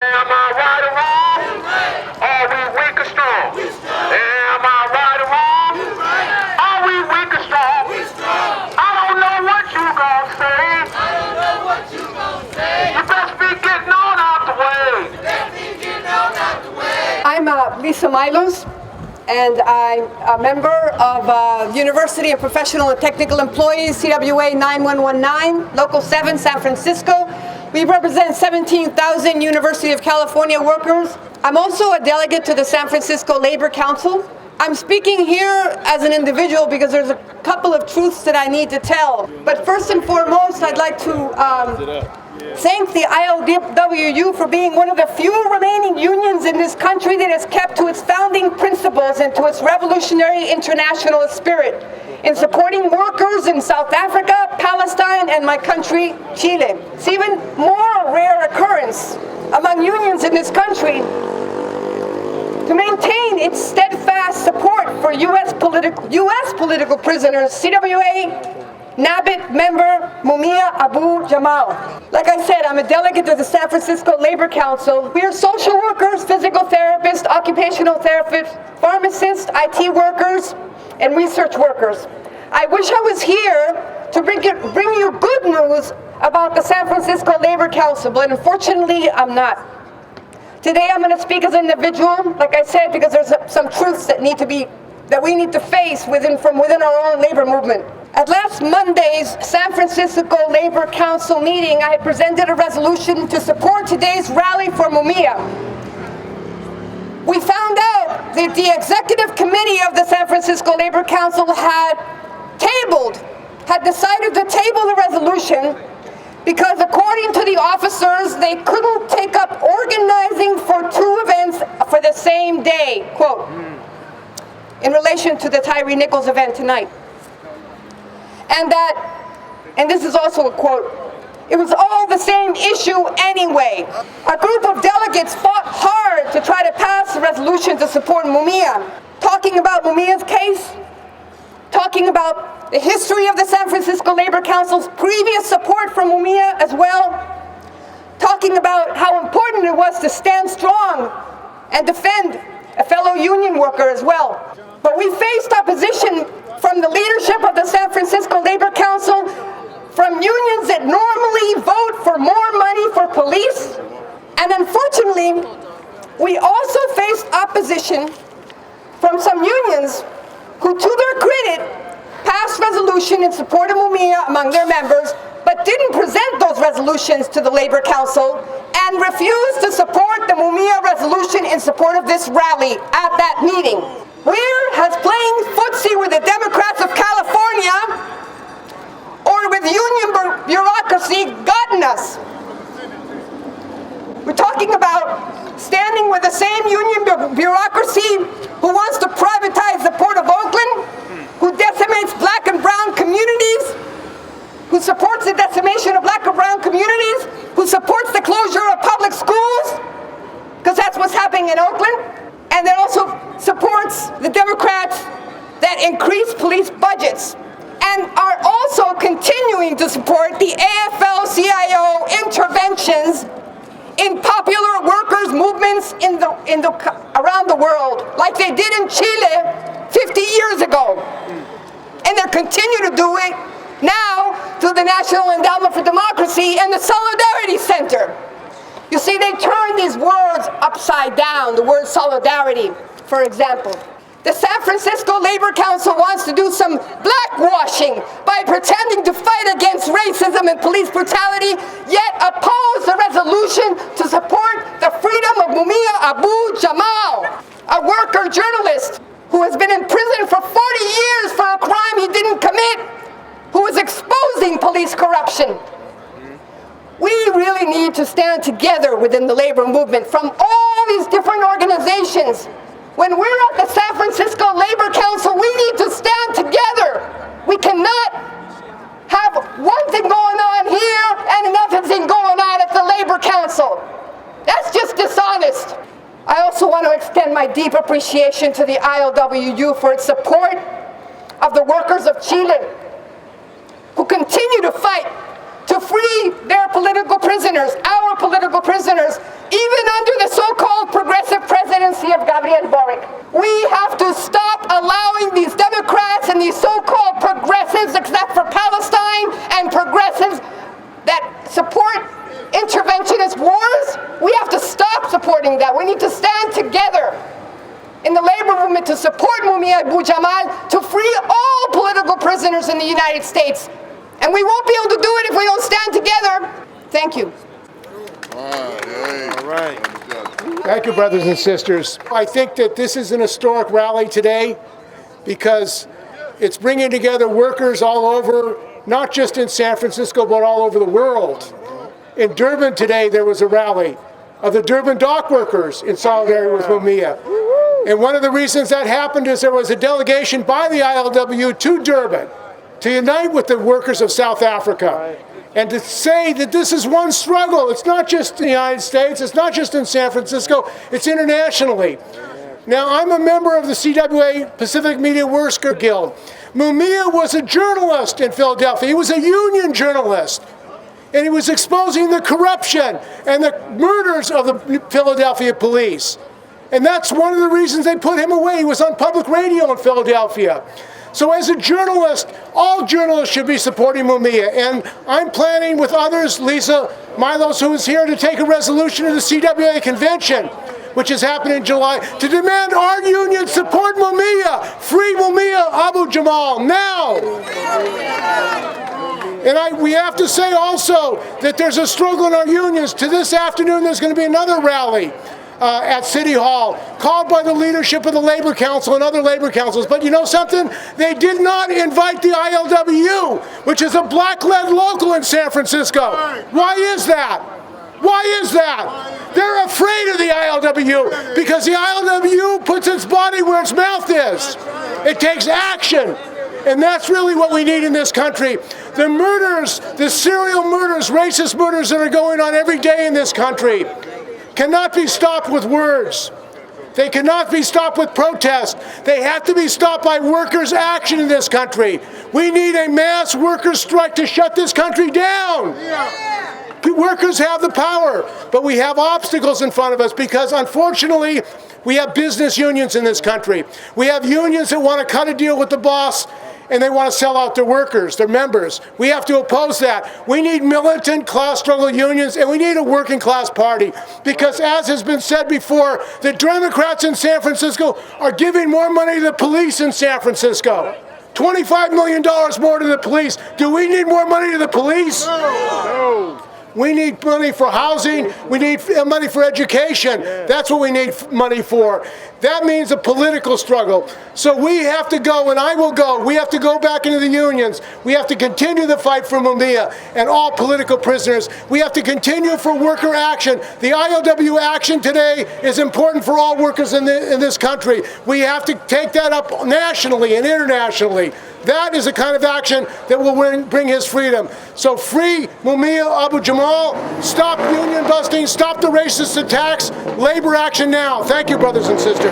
Am I right or wrong? Are we weak or strong? Am I right or wrong? Are we weak or strong? I don't know what you gon' say. You best be getting on out the way. I'm Lisa Milos, and I'm a member of University of Professional and Technical Employees, CWA 9119, Local 7, San Francisco. We represent 17,000 University of California workers. I'm also a delegate to the San Francisco Labor Council. I'm speaking here as an individual because there's a couple of truths that I need to tell. But first and foremost, I'd like to thank the ILWU for being one of the few remaining unions in this country that has kept to its founding principles and to its revolutionary internationalist spirit in supporting workers in South Africa, Palestine, and my country, Chile. It's even more rare occurrence among unions in this country to maintain its steadfast support for U.S. political prisoners, CWA NABET member Mumia Abu-Jamal. Like I said, I'm a delegate to the San Francisco Labor Council. We are social workers, physical therapists, occupational therapists, pharmacists, IT workers, and research workers. I wish I was here to bring you good news about the San Francisco Labor Council, but unfortunately, I'm not. Today, I'm going to speak as an individual, like I said, because there's some truths that we need to face from within our own labor movement. At last Monday's San Francisco Labor Council meeting, I had presented a resolution to support today's rally for Mumia. We found out that the executive committee of the San Francisco Labor Council had decided to table the resolution because according to the officers, they couldn't take up organizing for two events for the same day, quote, in relation to the Tyre Nichols event tonight. And this is also a quote, it was all the same issue anyway. A group of delegates fought hard to try to pass a resolution to support Mumia, talking about Mumia's case, talking about the history of the San Francisco Labor Council's previous support for Mumia as well, talking about how important it was to stand strong and defend a fellow union worker as well. But we faced opposition from the leadership of the San Francisco Labor Council, from unions that normally vote for more money for police, and unfortunately, we also faced opposition from some unions who, to their credit, passed resolution in support of Mumia among their members, but didn't present those resolutions to the Labor Council and refused to support the Mumia resolution in support of this rally at that meeting. Where has playing footsie with the Democrats of California or with union bureaucracy gotten us? We're talking about standing with the same union bureaucracy who wants to privatize the Port of Oakland, who decimates black and brown communities, who supports the decimation of black and brown communities, who supports the closure of public schools, because that's what's happening in Oakland, and that also supports the Democrats that increase police budgets and are also continuing to support the AFL-CIO interventions in popular workers' movements around the world, like they did in Chile 50 years ago. And they continue to do it now through the National Endowment for Democracy and the Solidarity Center. You see, they turn these words upside down, the word solidarity, for example. The San Francisco Labor Council wants to do some blackwashing by pretending to fight against racism and police brutality, yet oppose the resolution to support the freedom of Mumia Abu-Jamal, a worker journalist who has been in prison for 40 years for a crime he didn't commit, who is exposing police corruption. We really need to stand together within the labor movement from all these different organizations. When we're at the San Francisco Labor Council, we need to stand together. We cannot have one thing going on here and another thing going on at the Labor Council. That's just dishonest. I also want to extend my deep appreciation to the ILWU for its support of the workers of Chile, who continue to fight to free their political prisoners, our political prisoners, even under the so-called progressive presidency of Gabriel Boric. We have to stop allowing these Democrats and these so-called progressives, except for Palestine, and progressives that support interventionist wars. We have to stop supporting that. We need to stand together in the labor movement to support Mumia Abu-Jamal, to free all political prisoners in the United States. And we won't be able to do it if we don't stand together. Thank you. All right. Thank you, brothers and sisters. I think that this is an historic rally today because it's bringing together workers all over, not just in San Francisco, but all over the world. In Durban today, there was a rally of the Durban dock workers in solidarity with Mumia. And one of the reasons that happened is there was a delegation by the ILWU to Durban to unite with the workers of South Africa and to say that this is one struggle. It's not just in the United States, it's not just in San Francisco, it's internationally. Now, I'm a member of the CWA Pacific Media Worker Guild. Mumia was a journalist in Philadelphia. He was a union journalist. And he was exposing the corruption and the murders of the Philadelphia police. And that's one of the reasons they put him away. He was on public radio in Philadelphia. So as a journalist, all journalists should be supporting Mumia. And I'm planning with others, Lisa Milos, who is here, to take a resolution to the CWA convention, which is happening in July, to demand our union support Mumia. Free Mumia Abu-Jamal now. And we have to say also that there's a struggle in our unions. To this afternoon, there's going to be another rally at City Hall, called by the leadership of the Labor Council and other labor councils. But you know something? They did not invite the ILWU, which is a black-led local in San Francisco. Why is that? Why is that? They're afraid of the ILWU because the ILWU puts its body where its mouth is. It takes action. And that's really what we need in this country. The murders, the serial murders, racist murders that are going on every day in this country cannot be stopped with words. They cannot be stopped with protest. They have to be stopped by workers' action in this country. We need a mass workers' strike to shut this country down. Workers have the power, but we have obstacles in front of us because, unfortunately, we have business unions in this country. We have unions that want to cut a deal with the boss and they want to sell out their workers, their members. We have to oppose that. We need militant class struggle unions, and we need a working class party. Because as has been said before, the Democrats in San Francisco are giving more money to the police in San Francisco. $25 million more to the police. Do we need more money to the police? No. We need money for housing. We need money for education. That's what we need money for. That means a political struggle. So we have to go, and I will go. We have to go back into the unions. We have to continue the fight for Mumia and all political prisoners. We have to continue for worker action. The ILWU action today is important for all workers in this country. We have to take that up nationally and internationally. That is the kind of action that will bring his freedom. So free Mumia Abu-Jamal, stop union busting, stop the racist attacks, labor action now. Thank you, brothers and sisters.